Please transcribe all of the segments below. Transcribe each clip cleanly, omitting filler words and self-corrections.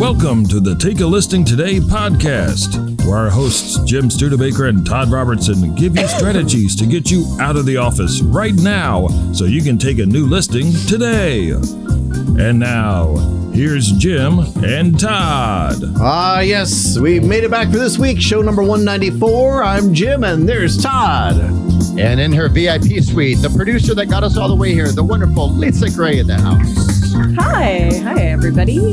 Welcome to the Take a Listing Today podcast, where our hosts Jim Studebaker and Todd Robertson give you strategies to get you out of the office right now so you can take a new listing today. And now, here's Jim and Todd. Yes, we've made it back for this week, show number 194. I'm Jim, and there's Todd. And in her VIP suite, the producer that got us all the way here, the wonderful Lisa Gray in the house. Hi everybody.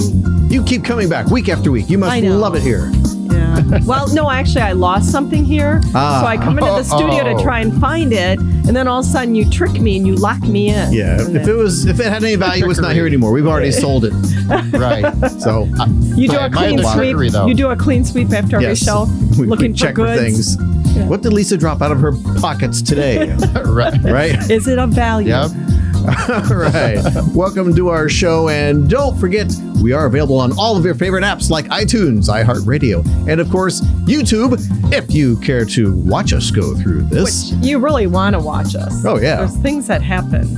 You keep coming back week after week. You must love it here. Yeah. Well, no, actually, I lost something here. So I come into the studio to try and find it, and then all of a sudden you trick me and you lock me in. Yeah, if it had any value, it's not here anymore. We've already sold it. Right. So you do a clean sweep. You do a clean sweep after every show, looking for goods. Yeah. What did Lisa drop out of her pockets today? Right. Is it of value? Yep. All right. Welcome to our show. And don't forget, we are available on all of your favorite apps like iTunes, iHeartRadio, and of course, YouTube, if you care to watch us go through this. Which you really want to watch us. Oh, yeah. There's things that happen.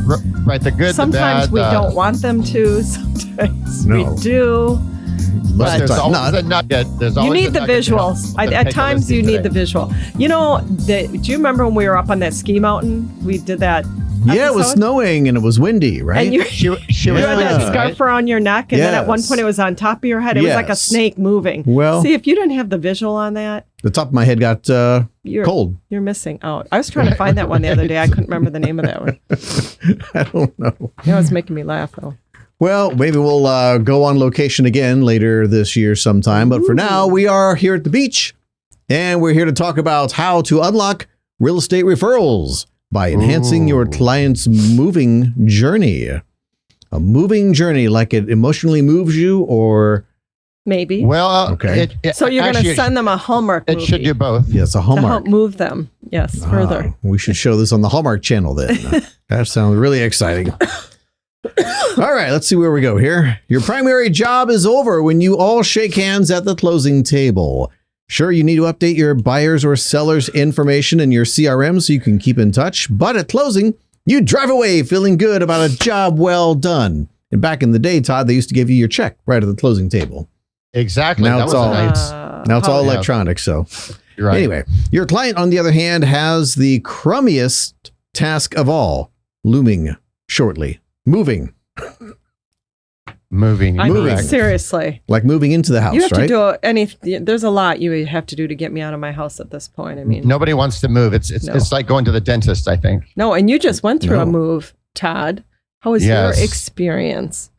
Right. The good, sometimes the bad. We don't want them to. Sometimes No. we do. But there's always a nugget. You need the visuals. At times you need the visual. You know, do you remember when we were up on that ski mountain? We did that episode? Yeah, it was snowing and it was windy, right? And you had that scarf right? around your neck, and then at one point it was on top of your head. It was like a snake moving. Well, see, if you didn't have the visual on that, the top of my head got cold. You're missing out. I was trying to find that one the other day. I couldn't remember the name of that one. I don't know. It was making me laugh, though. Well, maybe we'll go on location again later this year sometime. But for now, we are here at the beach, and we're here to talk about how to unlock real estate referrals by enhancing your client's moving journey. A moving journey, like it emotionally moves you, or maybe. Well, okay. So you're going to send them a Hallmark movie. It should do both. Yes, a Hallmark. To help move them. Yes, further. We should show this on the Hallmark channel then. That sounds really exciting. All right, let's see where we go here. Your primary job is over when you all shake hands at the closing table. Sure, you need to update your buyers or sellers' information in your CRM so you can keep in touch. But at closing, you drive away feeling good about a job well done. And back in the day, Todd, they used to give you your check right at the closing table. Exactly. Now it's all electronic. So right. Anyway, your client, on the other hand, has the crummiest task of all, looming shortly. Moving. I mean, seriously. Like moving into the house, you have right? to do there's a lot you have to do to get me out of my house at this point. I mean, nobody wants to move. It's like going to the dentist, I think. No, and you just went through a move, Todd. How was your experience?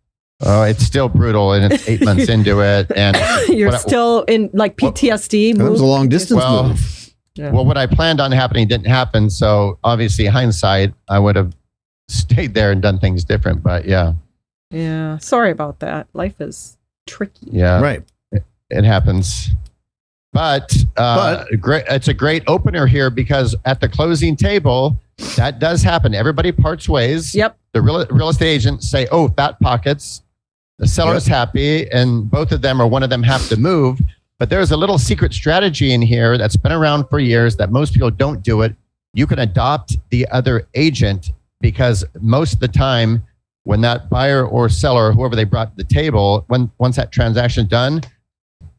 Oh, it's still brutal, and it's 8 months into it, and you're still in like PTSD. That was a long distance move. Yeah. Well, what I planned on happening didn't happen, so obviously, hindsight, I would have stayed there and done things different. But yeah. Sorry about that. Life is tricky. Yeah. Right. It happens. But great. It's a great opener here because at the closing table, that does happen. Everybody parts ways. Yep. The real estate agents say, "Oh, fat pockets." The seller is happy, and both of them or one of them have to move. But there's a little secret strategy in here that's been around for years that most people don't do it. You can adopt the other agent because most of the time, when that buyer or seller, whoever they brought to the table, once that transaction's done,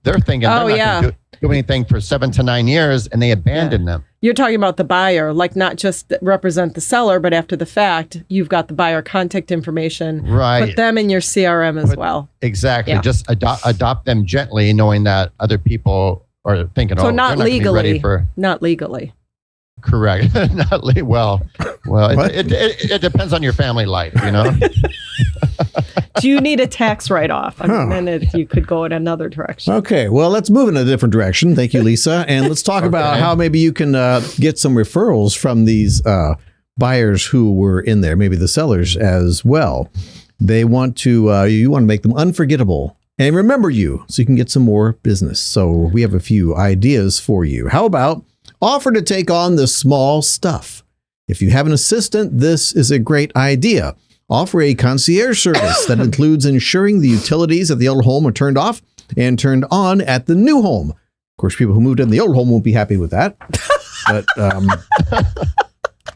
they're thinking they're not going to do anything for 7 to 9 years, and they abandon them. You're talking about the buyer, like not just represent the seller, but after the fact, you've got the buyer contact information. Right. Put them in your CRM as well. Exactly. Yeah. Just adopt them gently, knowing that other people are thinking, so they're not not legally. Ready for. Not legally. Correct. Well, it depends on your family life, you know. Do you need a tax write-off? I mean, then you could go in another direction. Okay, well, let's move in a different direction. Thank you, Lisa. And let's talk about how maybe you can get some referrals from these buyers who were in there, maybe the sellers as well. They want to, you want to make them unforgettable and remember you so you can get some more business. So we have a few ideas for you. How about offer to take on the small stuff? If you have an assistant, this is a great idea. Offer a concierge service that includes ensuring the utilities at the old home are turned off and turned on at the new home. Of course, people who moved in the old home won't be happy with that.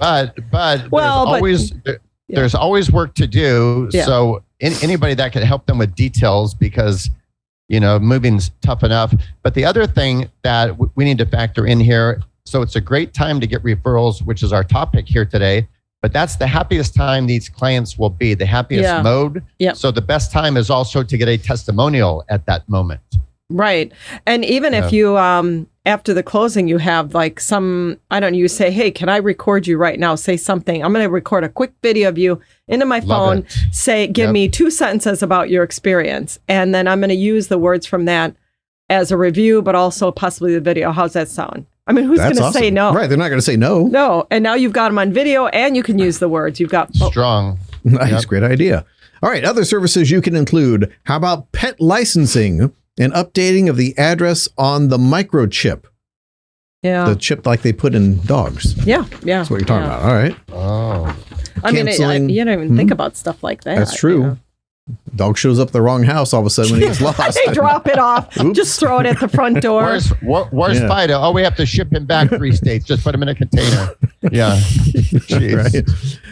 But there's always work to do. Yeah. So anybody that can help them with details, because moving's tough enough. But the other thing that we need to factor in here, so it's a great time to get referrals, which is our topic here today. But that's the happiest time these clients will be, the happiest mode. Yep. So the best time is also to get a testimonial at that moment. Right. And even if you, after the closing, you have like you say, hey, can I record you right now? Say something. I'm going to record a quick video of you into my phone. Give me 2 sentences about your experience. And then I'm going to use the words from that as a review, but also possibly the video. How's that sound? I mean, who's going to say no? Right. They're not going to say no. No. And now you've got them on video and you can use the words. You've got strong. Nice. Great idea. All right. Other services you can include. How about pet licensing and updating of the address on the microchip? Yeah. The chip like they put in dogs. Yeah. Yeah. That's what you're talking about. All right. Oh. I mean, you don't even think about stuff like that. That's true. Dog shows up at the wrong house all of a sudden when he gets lost. They drop it off. Just throw it at the front door. Where's Fido? Oh, we have to ship him back 3 states. Just put him in a container. Yeah. Right.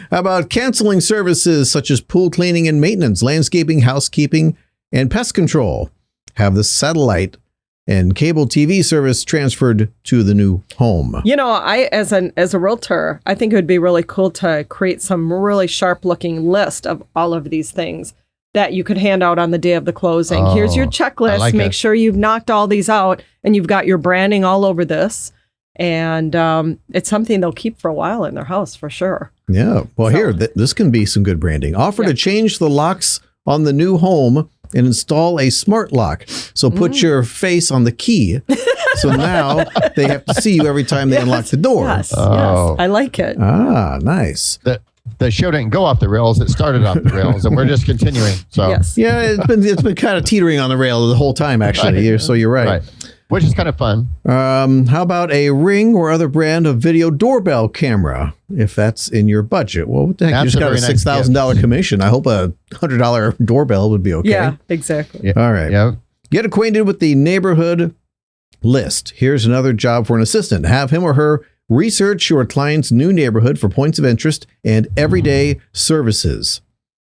How about canceling services such as pool cleaning and maintenance, landscaping, housekeeping, and pest control? Have the satellite and cable TV service transferred to the new home. I as a realtor, I think it would be really cool to create some really sharp looking list of all of these things that you could hand out on the day of the closing. Here's your checklist. Make sure you've knocked all these out and you've got your branding all over this. And it's something they'll keep for a while in their house for sure. Yeah. Well, this can be some good branding. Offer to change the locks on the new home and install a smart lock. So put your face on the key. So now they have to see you every time they unlock the door. Yes, yes. I like it. Ah, nice. The show didn't go off the rails. It started off the rails, and we're just continuing. So yeah, it's been kind of teetering on the rail the whole time, actually. Right. So you're right. Which is kind of fun. How about a Ring or other brand of video doorbell camera, if that's in your budget? Well, what the heck? That's you just got a $6,000 commission. I hope a $100 doorbell would be okay. Yeah, exactly. Yeah. All right. Yeah. Get acquainted with the neighborhood list. Here's another job for an assistant. Have him or her research your client's new neighborhood for points of interest and everyday services.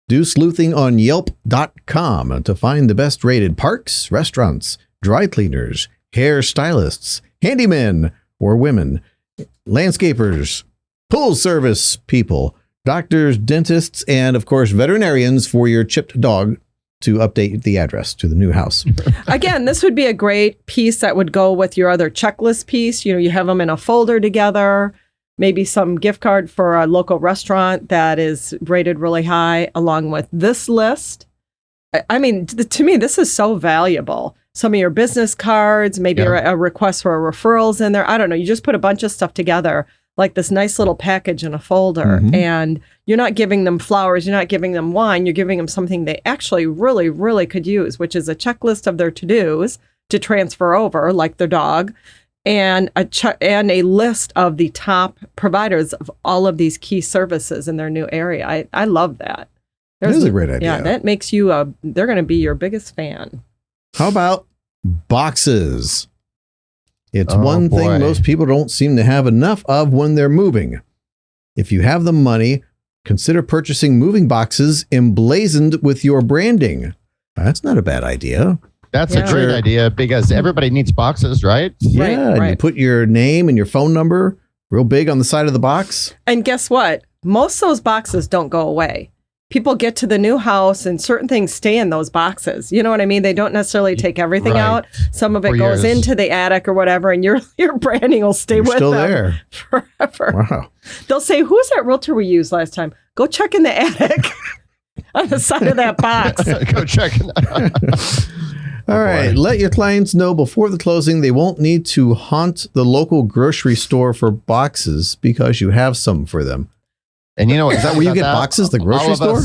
Do sleuthing on Yelp.com to find the best rated parks, restaurants, dry cleaners, hair stylists, handymen or women, landscapers, pool service people, doctors, dentists, and of course, veterinarians for your chipped dog to update the address to the new house. Again, this would be a great piece that would go with your other checklist piece. You have them in a folder together, maybe some gift card for a local restaurant that is rated really high along with this list. I mean, to me, this is so valuable. Some of your business cards, maybe a request for a referrals in there. I don't know. You just put a bunch of stuff together like this nice little package in a folder, and you're not giving them flowers, you're not giving them wine, you're giving them something they actually really, really could use, which is a checklist of their to-dos to transfer over, like their dog, and a list of the top providers of all of these key services in their new area. I love that. That is a great idea. Yeah, that makes you, they're going to be your biggest fan. How about boxes? It's one thing most people don't seem to have enough of when they're moving. If you have the money, consider purchasing moving boxes emblazoned with your branding. That's not a bad idea. That's a great idea because everybody needs boxes, right? Yeah, and you put your name and your phone number real big on the side of the box. And guess what? Most of those boxes don't go away. People get to the new house and certain things stay in those boxes. You know what I mean? They don't necessarily take everything out. Some of it goes into the attic or whatever, and your branding will stay with them there forever. Wow. They'll say, who's that realtor we used last time? Go check in the attic on the side of that box. Go check. All right. Let your clients know before the closing they won't need to haunt the local grocery store for boxes because you have some for them. And is that where you get boxes, the grocery store?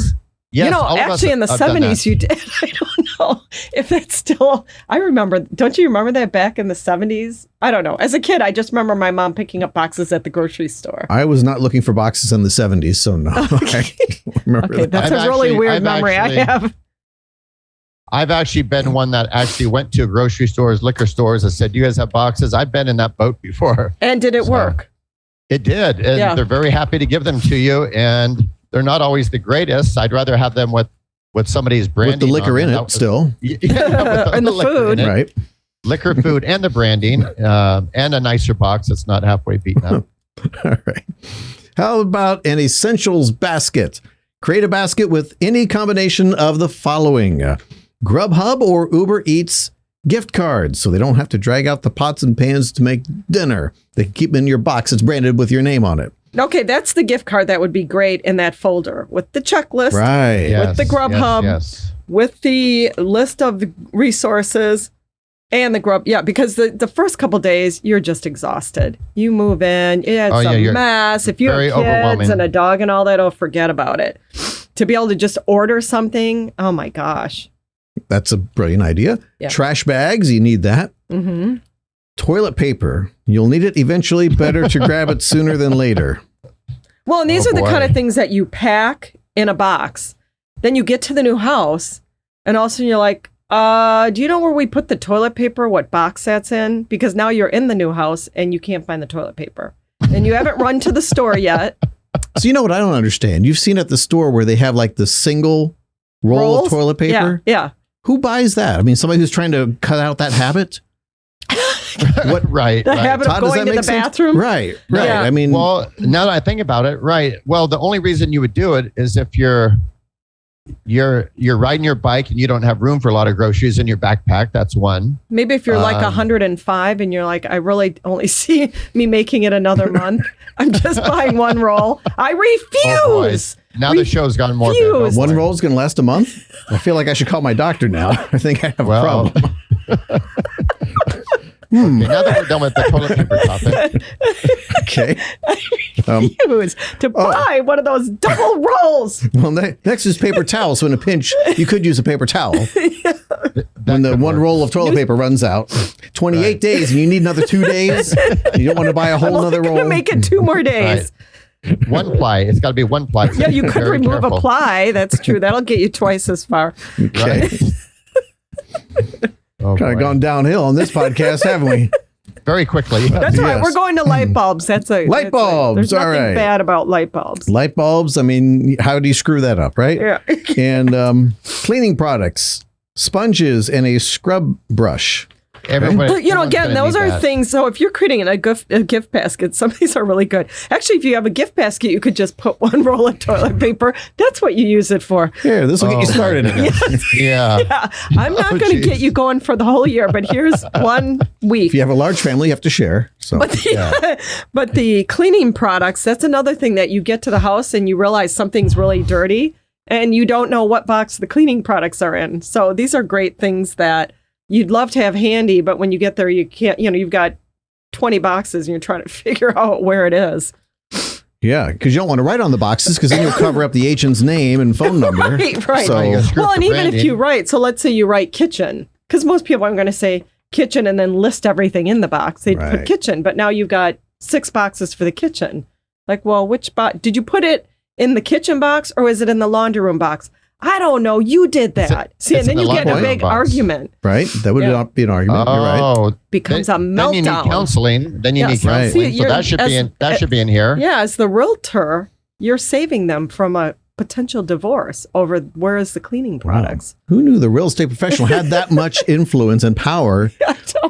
Yes, actually in the 70s you did. I don't know if that's still, I remember, don't you remember that back in the 70s? I don't know. As a kid, I just remember my mom picking up boxes at the grocery store. I was not looking for boxes in the 70s, so no. Okay. I remember that. That's a really weird memory I have. I've actually been one that actually went to grocery stores, liquor stores, and said, "You guys have boxes?" I've been in that boat before. And did it work? It did. And they're very happy to give them to you. And they're not always the greatest. I'd rather have them with with somebody's branding. With the liquor in it still. Yeah, And the food. Right. Liquor, food, and the branding, and a nicer box that's not halfway beaten up. All right. How about an essentials basket? Create a basket with any combination of the following: Grubhub or Uber Eats gift cards, so they don't have to drag out the pots and pans to make dinner. They can keep them in your box. It's branded with your name on it. Okay, that's the gift card that would be great in that folder with the checklist, Right. with the Grubhub, Yes. with the list of the resources and the Grub. Yeah, because the first couple days, you're just exhausted. You move in, it's a you're mess. If you have very kids overwhelming. and a dog and all that, oh, forget about it. To be able to just order something, oh my gosh. That's a brilliant idea. Yeah. Trash bags, you need that. Mm-hmm. Toilet paper, you'll need it eventually. Better to grab it sooner than later. Well, and these Oh, are the boy. kind of things that you pack in a box. Then you get to the new house, and all of a sudden you're like, do you know where we put the toilet paper, what box that's in? Because now you're in the new house and you can't find the toilet paper. And you haven't run to the store yet. So you know what I don't understand? You've seen at the store where they have like the single roll Rolls? of toilet paper? Yeah. Who buys that? I mean, somebody who's trying to cut out that habit? What? Right. The right. habit Todd, of does going that to the make sense? bathroom. Right. Yeah. I mean, Well, now that I think about it, right. Well, the only reason you would do it is if you're riding your bike and you don't have room for a lot of groceries in your backpack. That's one. Maybe if you're like 105 and you're like, I really only see me making it another month. I'm just buying one roll. I Oh, boy. refuse. Now the show's gone more. big. Refuse. one roll is going to last a month? I feel like I should call my doctor now. I think I have Well, a problem. Okay, now that we're done with the toilet paper topic, Okay. Refuse to buy one of those double rolls. Well, next is paper towels. So in a pinch, you could use a paper towel. When the could one work. roll of toilet paper runs out. 28 Right. days and you need another 2 days. You don't want to buy a whole I'm only nother going to roll. make it 2 more days. one ply. It's got to be one ply. So Yeah, you be could very remove careful. a ply. That's true. That'll get you twice as far. Okay. Right. Oh, Kind of boy. gone downhill on this podcast, haven't we? Very quickly. That's right. Yes. We're going to light bulbs. That's a Light bulbs, There's nothing all right. bad about light bulbs. Light bulbs. I mean, how do you screw that up, right? Yeah. And cleaning products, sponges, and a scrub brush. Everybody, But, everyone's again, gonna those need are that. things. So if you're creating a gift basket, some of these are really good. Actually, if you have a gift basket, you could just put one roll of toilet paper. That's what you use it for. Here, this will get you Oh, started. Yeah. Yeah, I'm not Oh, going to geez. get you going for the whole year, but here's one week. If you have a large family, you have to share. So But the cleaning products, that's another thing that you get to the house and you realize something's really dirty and you don't know what box the cleaning products are in. So these are great things that you'd love to have handy, but when you get there, you can't, you've got 20 boxes and you're trying to figure out where it is. yeah, because you don't want to write on the boxes because then you'll cover up the agent's name and phone number. Right. So, Right, you gotta screw Well, up and the even if branding. you write, so let's say you write kitchen, because most people aren't going to say kitchen and then list everything in the box. They'd Right. put kitchen, but now you've got 6 boxes for the kitchen. Like, well, which box? Did you put it in the kitchen box or is it in the laundry room box? I don't know. You did that. See, it's and then in you the get a laundry room big box. argument. right? That would Yeah. not be an argument. You're right. Oh, Becomes a then you need meltdown. counseling. Then you Yes. need Right. counseling. See, So you're- that should be as- in. That should be in here. Yeah, as the realtor, you're saving them from a potential divorce over where is the cleaning products. Who knew the real estate professional had that much influence and power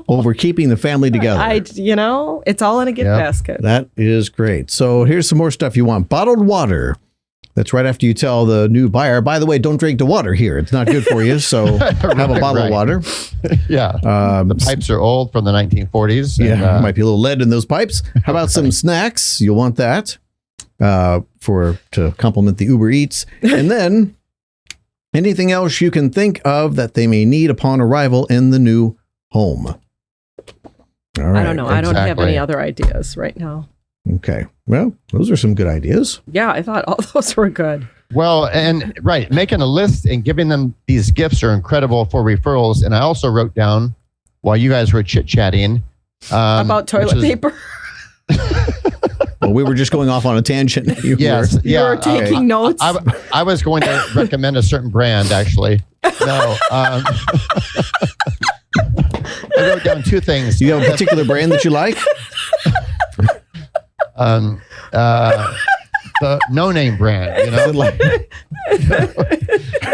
over keeping the family together? It's all in a gift Yep. basket. That is great. So here's some more stuff you want. Bottled water. That's right after you tell the new buyer, by the way, don't drink the water here. It's not good for you. So have a Right, bottle of right. water. Yeah. Um, Pipes are old from the 1940s. and, yeah, might be a little lead in those pipes. How about some snacks? You'll want that to complement the Uber Eats. And then anything else you can think of that they may need upon arrival in the new home. All right. I don't know. I don't have exactly. any other ideas right now. Okay. Well, those are some good ideas. Yeah, I thought all those were good. Well, and right, making a list and giving them these gifts are incredible for referrals. And I also wrote down while you guys were chit chatting About toilet paper. Well, we were just going off on a tangent. You Yes, were. You yeah. were taking notes. I was going to recommend a certain brand actually. No, I wrote down 2 things. Do you have a particular brand that you like? The no name brand, you know. Like-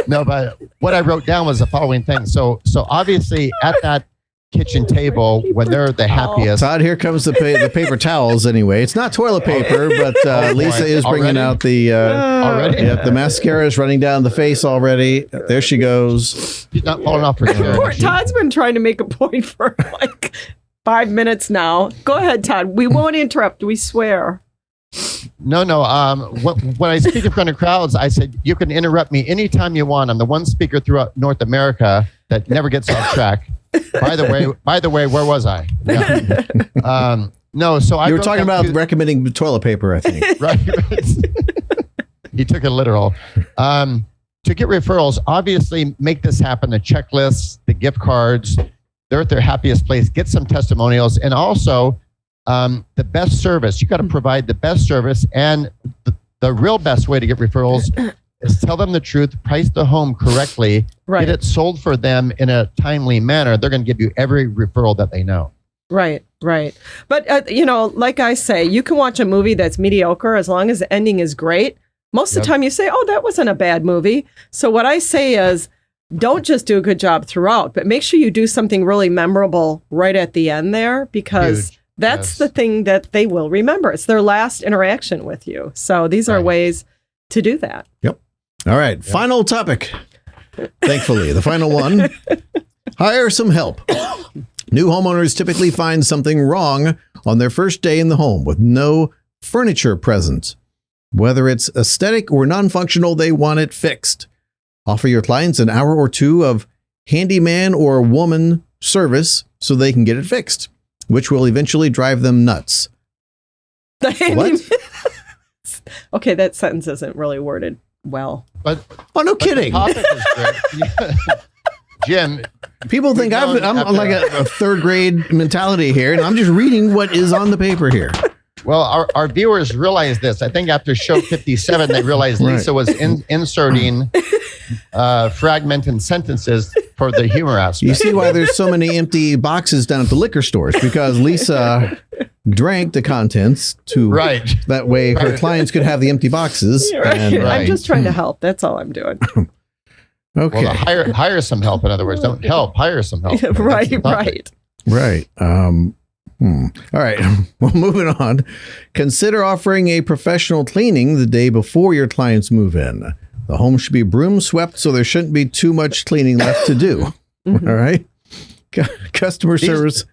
No, but what I wrote down was the following thing. So obviously at that kitchen table, when they're the happiest. Todd, here comes the paper towels anyway. It's not toilet paper, but Lisa is bringing out the already. Yeah, the mascara is running down the face already. There she goes. She's not falling off her chair. Poor Todd's been trying to make a point for like 5 minutes now. Go ahead, Todd. We won't interrupt. We swear. No. When I speak in front of crowds, I said, you can interrupt me anytime you want. I'm the one speaker throughout North America that never gets off track. By the way, where was I? Yeah. No, so you were talking about recommending toilet paper, I think. Right. He took it literal. To get referrals, obviously make this happen. The checklists, the gift cards, they're at their happiest place. Get some testimonials, and also the best service. You got to provide the best service, and the real best way to get referrals is tell them the truth, price the home correctly, get it sold for them in a timely manner. They're going to give you every referral that they know. Right. But, like I say, you can watch a movie that's mediocre as long as the ending is great. Most of the time you say, oh, that wasn't a bad movie. So what I say is don't just do a good job throughout, but make sure you do something really memorable right at the end there, because that's the thing that they will remember. It's their last interaction with you. So these are ways to do that. Yep. All right. Final topic. Thankfully, the final one. Hire some help. New homeowners typically find something wrong on their first day in the home with no furniture present. Whether it's aesthetic or non-functional, they want it fixed. Offer your clients an hour or two of handyman or woman service so they can get it fixed, which will eventually drive them nuts. The handyman. What? Okay, that sentence isn't really worded well. But no kidding. The topic is great. Jim, people think I'm like a third grade mentality here, and I'm just reading what is on the paper here. Well, our viewers realize this. I think after show 57, they realized Lisa was inserting fragmented sentences for the humor aspect. You see why there's so many empty boxes down at the liquor stores, because Lisa drank the contents to that way her clients could have the empty boxes. And, I'm just trying to help. That's all I'm doing. Okay. Well, hire some help. In other words, don't help. Hire some help. Right. All right. Well, moving on. Consider offering a professional cleaning the day before your clients move in. The home should be broom swept, so there shouldn't be too much cleaning left to do. All right. Customer service.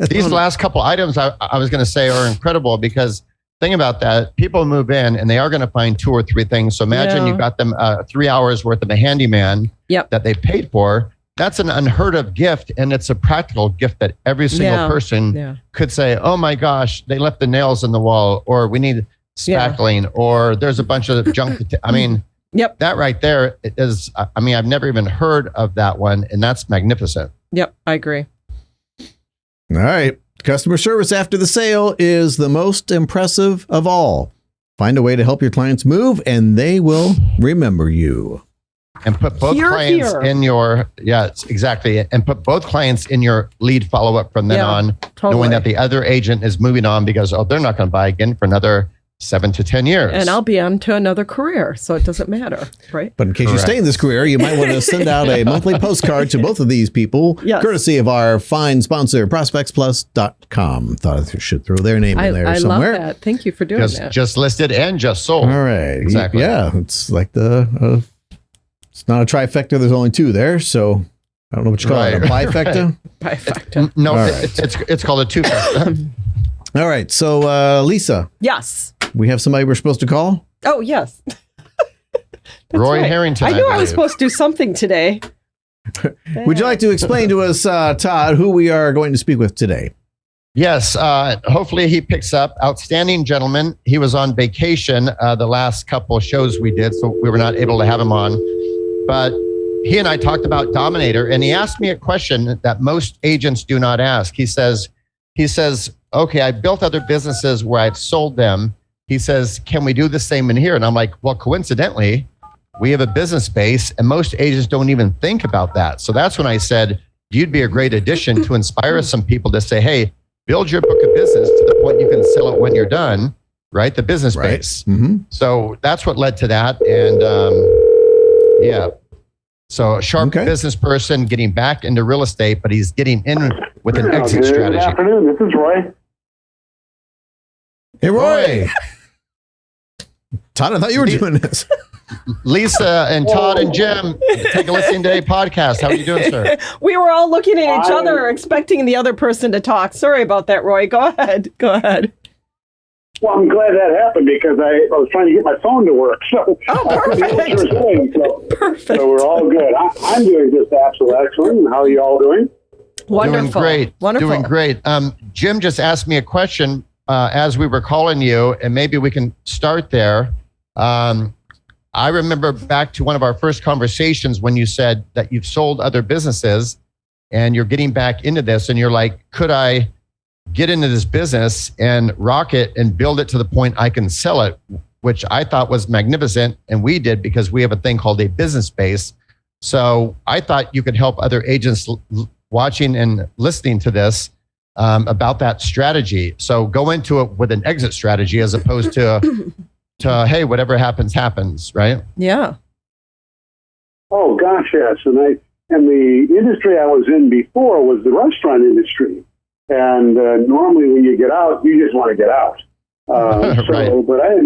These last couple items I was going to say are incredible, because think about that. People move in and they are going to find 2 or 3 things. So imagine you got them 3 hours worth of a handyman that they paid for. That's an unheard of gift, and it's a practical gift that every single person could say, oh my gosh, they left the nails in the wall, or we need spackling, or there's a bunch of junk. I mean, that right there is, I've never even heard of that one, and that's magnificent. Yep, I agree. All right. Customer service after the sale is the most impressive of all. Find a way to help your clients move, and they will remember you. And put both clients in your, exactly. And put both clients in your lead follow-up from then on, knowing that the other agent is moving on because, they're not going to buy again for another 7 to 10 years. And I'll be on to another career, so it doesn't matter, right? But in case you stay in this career, you might want to send out a monthly postcard to both of these people, courtesy of our fine sponsor, ProspectsPLUS.com. Thought I should throw their name in there somewhere. I love that. Thank you for doing that. Just listed and just sold. All right. Exactly. Yeah, it's like it's not a trifecta. There's only 2 there, so I don't know what you call it. A bifecta? Bifecta. No, it's called a twofecta. All right. So, Lisa. Yes. We have somebody we're supposed to call? Oh, yes. Roy Harrington. I knew I was supposed to do something today. Would you like to explain to us, Todd, who we are going to speak with today? Yes. Hopefully he picks up. Outstanding gentleman. He was on vacation the last couple of shows we did, so we were not able to have him on. But he and I talked about Dominator, and he asked me a question that most agents do not ask. He says, okay, I built other businesses where I've sold them. He says, can we do the same in here? And I'm like, well, coincidentally, we have a business base, and most agents don't even think about that. So that's when I said, you'd be a great addition to inspire some people to say, hey, build your book of business to the point you can sell it when you're done, right? The business base. Mm-hmm. So that's what led to that. And Yeah. So a sharp business person getting back into real estate, but he's getting in with an exit strategy. Good afternoon. This is Roy. Hey, Roy. Todd, I thought you were doing this. Lisa and Todd and Jim, Take a Listening Today podcast. How are you doing, sir? We were all looking at each other, expecting the other person to talk. Sorry about that, Roy. Go ahead. Well, I'm glad that happened because I was trying to get my phone to work. So I couldn't hear what you were saying. Perfect. So we're all good. I'm doing just absolutely excellent. How are you all doing? Wonderful. Doing great. Wonderful. Doing great. Jim just asked me a question as we were calling you, and maybe we can start there. I remember back to one of our first conversations when you said that you've sold other businesses and you're getting back into this, and you're like, could I get into this business and rock it and build it to the point I can sell it, which I thought was magnificent. And we did, because we have a thing called a business base. So I thought you could help other agents watching and listening to this about that strategy. So go into it with an exit strategy as opposed to hey, whatever happens, happens, right? Yeah. Oh gosh, yes. And the industry I was in before was the restaurant industry. And normally when you get out, you just want to get out. Right. But I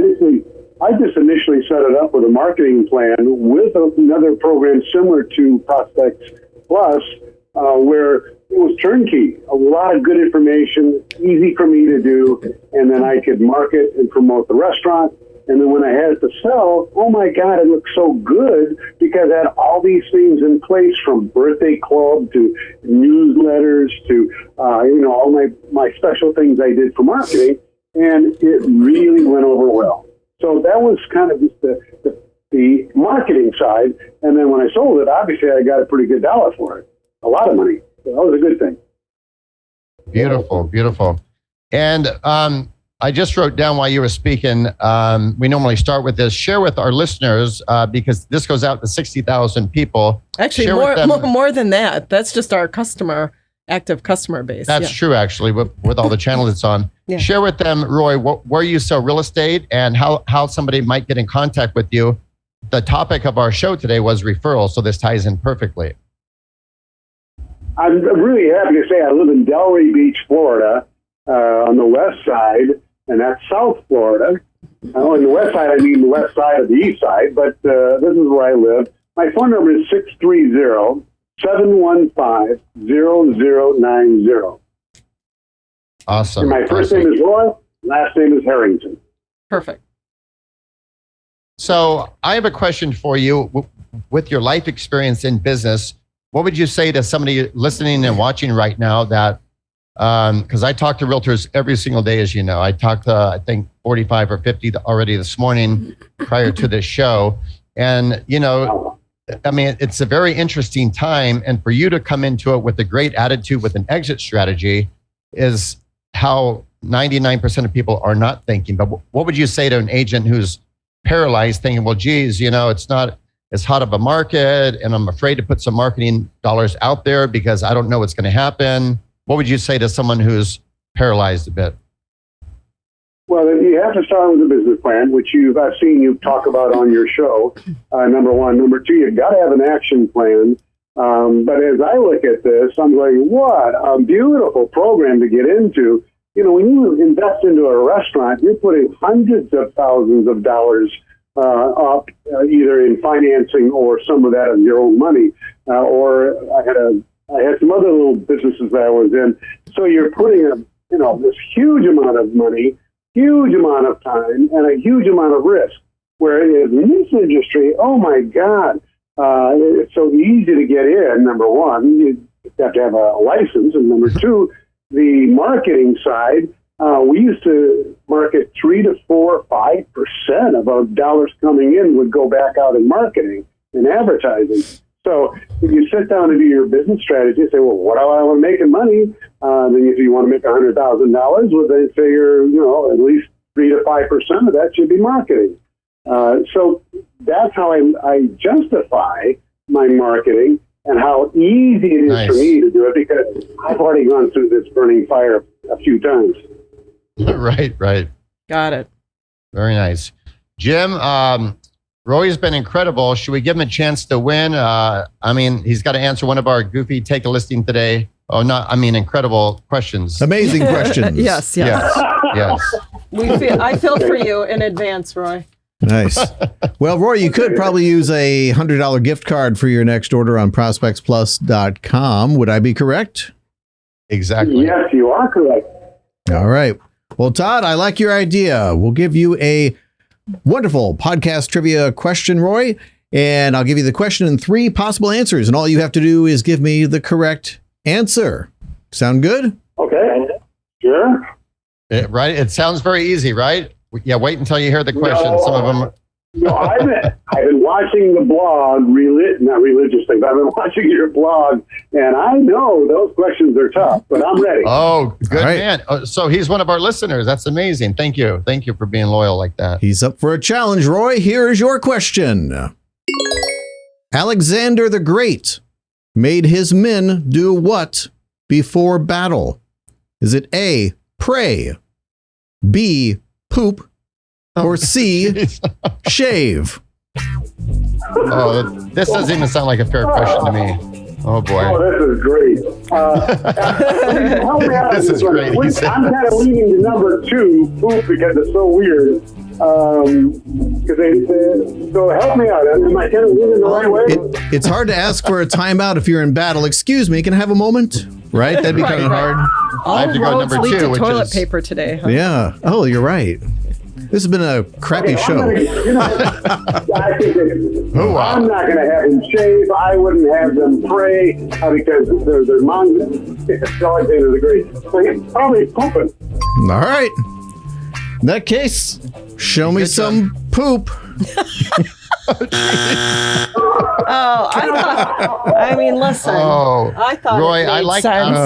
just initially set it up with a marketing plan with another program similar to Prospects Plus, where it was turnkey, a lot of good information, easy for me to do, and then I could market and promote the restaurant. And then when I had it to sell, oh my God, it looked so good because I had all these things in place, from birthday club to newsletters to, all my special things I did for marketing. And it really went over well. So that was kind of just the marketing side. And then when I sold it, obviously I got a pretty good dollar for it, a lot of money. So that was a good thing. Beautiful, beautiful. And I just wrote down while you were speaking, we normally start with this. Share with our listeners, because this goes out to 60,000 people. Actually, more than that. That's just our active customer base. That's true, actually, with all the channels it's on. Yeah. Share with them, Roy, where you sell real estate and how somebody might get in contact with you. The topic of our show today was referrals, so this ties in perfectly. I'm really happy to say I live in Delray Beach, Florida, on the west side. And that's South Florida. On the west side, I mean the west side of the east side, but this is where I live. My phone number is 630-715-0090. Awesome. And my first name is Roy, last name is Harrington. Perfect. So I have a question for you. With your life experience in business, what would you say to somebody listening and watching right now that, because I talk to realtors every single day, as you know. I talked to, I think, 45 or 50 already this morning prior to this show. And, I mean, it's a very interesting time. And for you to come into it with a great attitude, with an exit strategy, is how 99% of people are not thinking. But what would you say to an agent who's paralyzed, thinking, well, geez, it's not as hot of a market, and I'm afraid to put some marketing dollars out there because I don't know what's going to happen? What would you say to someone who's paralyzed a bit? Well, you have to start with a business plan, which I've seen you talk about on your show, number one. Number two, you've got to have an action plan. But as I look at this, I'm going, what a beautiful program to get into. When you invest into a restaurant, you're putting hundreds of thousands of dollars up, either in financing or some of that of your own money. Or I had some other little businesses that I was in. So you're putting this huge amount of money, huge amount of time, and a huge amount of risk. Whereas in this industry, oh my God, it's so easy to get in. Number one, you have to have a license. And number two, the marketing side, we used to market 3 to 4, 5% of our dollars coming in would go back out in marketing and advertising. So if you sit down and do your business strategy and say, well, what do I want to make in money? Then if you want to make $100,000, well, then figure, at least 3 to 5% of that should be marketing. So that's how I justify my marketing and how easy it is for me to do it, because I've already gone through this burning fire a few times. Right. Got it. Very nice. Jim, Roy's been incredible. Should we give him a chance to win? He's got to answer one of our goofy take a listing today. Incredible questions. Amazing questions. Yes. Yes. I feel for you in advance, Roy. Nice. Well, Roy, you could probably use a $100 gift card for your next order on ProspectsPLUS.com. Would I be correct? Exactly. Yes, you are correct. All right. Well, Todd, I like your idea. We'll give you a wonderful podcast trivia question, Roy, and I'll give you the question and 3 possible answers, and all you have to do is give me the correct answer. Sound good? Okay. Sure. Right? It sounds very easy, right? Yeah, wait until you hear the question. No. Some of them. No, I've been watching the blog, not religious things. I've been watching your blog, and I know those questions are tough, but I'm ready. Oh, good All right. man. So he's one of our listeners. That's amazing. Thank you. Thank you for being loyal like that. He's up for a challenge, Roy. Here is your question. Alexander the Great made his men do what before battle? Is it A, pray, B, poop, or C, shave? Oh, this doesn't even sound like a fair question to me. Oh, boy. Oh, this is great. Help me out. This is one. great, he said. I'm kind of leaning to number 2, poop, because it's so weird. So help me out. Am I kind of leaning the right way? It's hard to ask for a timeout if you're in battle. Excuse me, can I have a moment? Right? That'd be kind of hard. I have to go All number roads lead 2, to which toilet is paper today. Huh? Yeah. Oh, you're right. This has been a crappy Okay, show. I think I'm not going to have them shave. I wouldn't have them pray because they're Alexander the Great. So he's probably pooping. All right. In that case, show me some poop. Listen. Oh, I thought Roy, it made I like sense.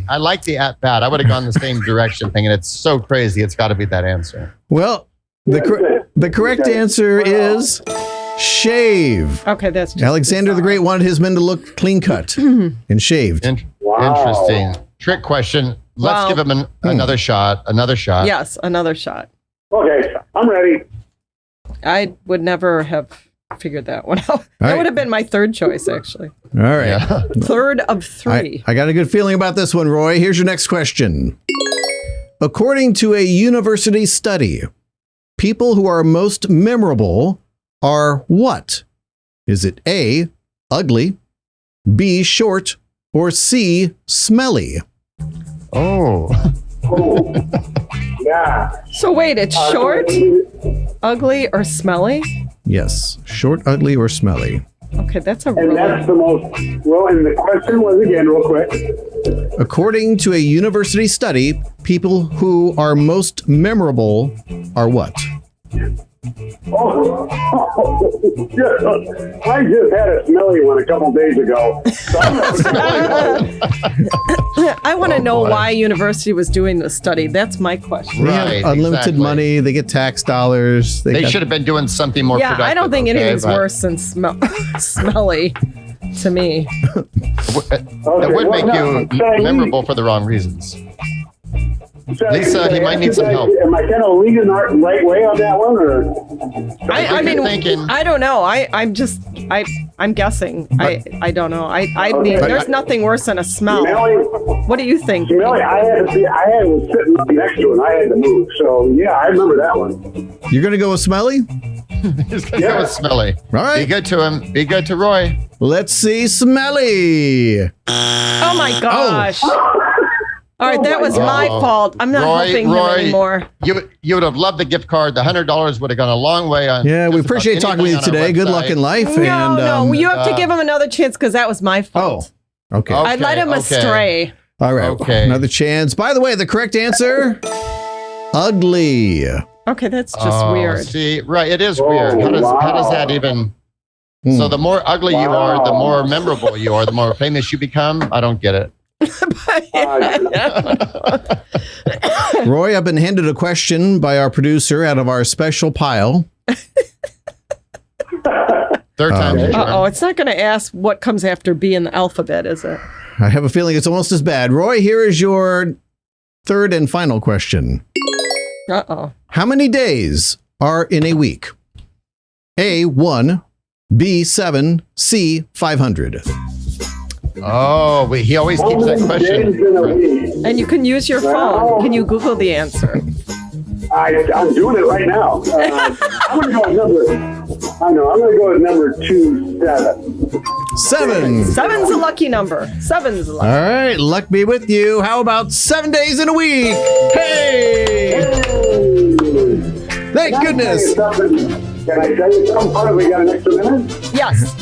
I like the at bat. I would have gone the same direction, thinking it's so crazy. It's got to be that answer. Well, the correct answer is shave. Okay, that's just Alexander the Great wanted his men to look clean cut and shaved. Interesting. Trick question. Let's give him another shot. Another shot. Yes, another shot. Okay, I'm ready. I would never have figured that one out. That right. would have been my third choice, actually. All right. Yeah. Third of 3. I got a good feeling about this one, Roy. Here's your next question. According to a university study, people who are most memorable are what? Is it A, ugly, B, short, or C, smelly? Oh. Oh, yeah. So wait, it's short, ugly, or smelly? Yes, short, ugly, or smelly. Okay, that's a And really... that's the most, well, and the question was again, real quick. According to a university study, people who are most memorable are what? Oh, I just had a smelly one a couple days ago. So I'm I want to know boy. why university was doing this study. That's my question. They Right, have unlimited exactly. money. They get tax dollars. They got- should have been doing something more Yeah, productive. I don't think anything's but worse than smelly to me. That would make you memorable for the wrong reasons. Lisa, he might need some help. Am I kind of leaning the right way on that one, or? I mean, thinking. I don't know. I'm guessing. I don't know. I mean, Okay. there's nothing worse than a smell. Smelly, What do you think? smelly. I was sitting up next to it, and I had to move. So yeah, I remember that one. You're going to go with smelly? He's going to go with Smelly. All right. Be good to him. Be good to Roy. Let's see smelly. Oh my gosh! All right, that was my God. fault. I'm not helping him anymore. You would have loved the gift card. The $100 would have gone a long way. On Yeah, we just about appreciate talking with you anything on our today. Good luck website. in life. No, you have to give him another chance because that was my Oh, fault. okay. Oh. I let him okay. astray. All right. Okay. Another chance. By the way, the correct answer, ugly. Okay, that's just weird. See, right, it is weird. How does that even? So the more ugly you are, the more memorable you are, the more famous you become. I don't get it. Roy, I've been handed a question by our producer out of our special pile. Third time's a charm. Uh-oh, it's not going to ask what comes after B in the alphabet, is it? I have a feeling it's almost as bad. Roy, here is your third and final question. Uh-oh. How many days are in a week? A1, B7, C500. Oh, he always How keeps that many days question. in a week? And you can use your phone. Can you Google the answer? I'm doing it right now. I'm going to go with number 27. 7. Seven's a lucky number. Seven's a lucky. All right, luck be with you. How about 7 days in a week? Hey! Thank goodness. Can I tell you something fun? We got an extra minute? Yes.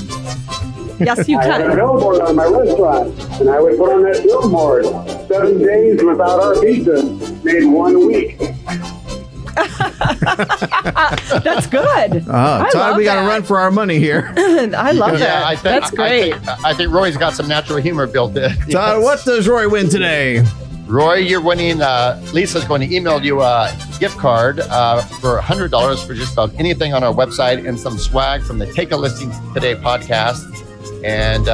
Yes, you I had a can. billboard on my restaurant, and I would put on that billboard, 7 days without our pizza made 1 week. That's good. I Todd, love we got to that. run for our money here. I love that. That's great. I think Roy's got some natural humor built in. Todd, what does Roy win today? Roy, you're winning. Lisa's going to email you a gift card for $100 for just about anything on our website and some swag from the Take a Listing Today podcast. And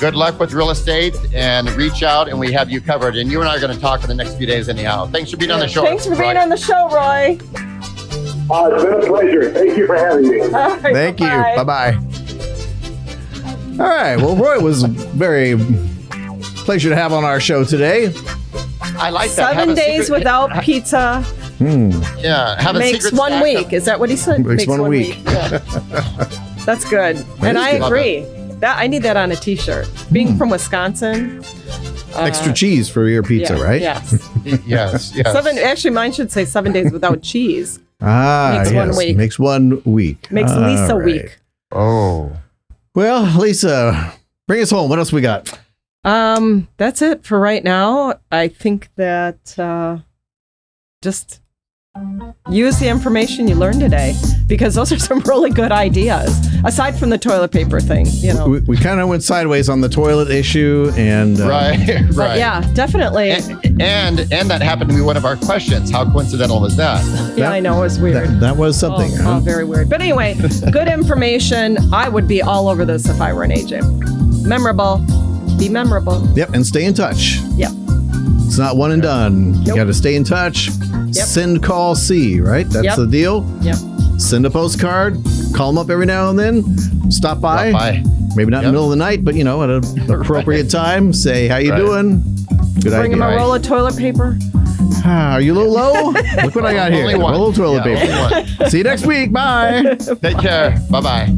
good luck with real estate and reach out and we have you covered. And you and I are going to talk in the next few days anyhow. Thanks for being on the show. Thanks for being Roy. on the show, Roy. It's been a pleasure. Thank you for having me. All right, Thank you. Bye-bye. All right. Well, Roy was very pleasure to have on our show today. I like that. 7 days without pizza Yeah. Have a makes secret 1 stack week. Is that what he said? Makes 1 week. Yeah. That's good. And I good. agree. That I need that on a t-shirt. Being from Wisconsin. Extra cheese for your pizza, yeah, right? Yes. Yes. Actually, mine should say 7 days without cheese. Makes Makes 1 week. Makes 1 week. Makes Lisa All right. week. Oh. Well, Lisa, bring us home. What else we got? That's it for right now. I think that just use the information you learned today because those are some really good ideas. Aside from the toilet paper thing, We kind of went sideways on the toilet issue, and Right. But Right. yeah, definitely. And that happened to be one of our questions. How coincidental was that? Yeah, I know it was weird. that was something. Oh, huh? very weird. But anyway, good information. I would be all over this if I were an agent. Memorable. Be memorable. Yep, and stay in touch. Yep. It's not one and done. You Nope. got to stay in touch. Yep. Send, call, see, right? That's Yep. the deal. Yep. Send a postcard. Call them up every now and then. Stop by. Bye. Maybe not in the Yep. middle of the night, but at an appropriate time. Say, how you Right. doing? Good Bring him idea. a roll of toilet paper. Are you a little low? Look what I got here. Only A one. roll of toilet Yeah, paper. only one. See you next week. Bye. Take care. Bye-bye.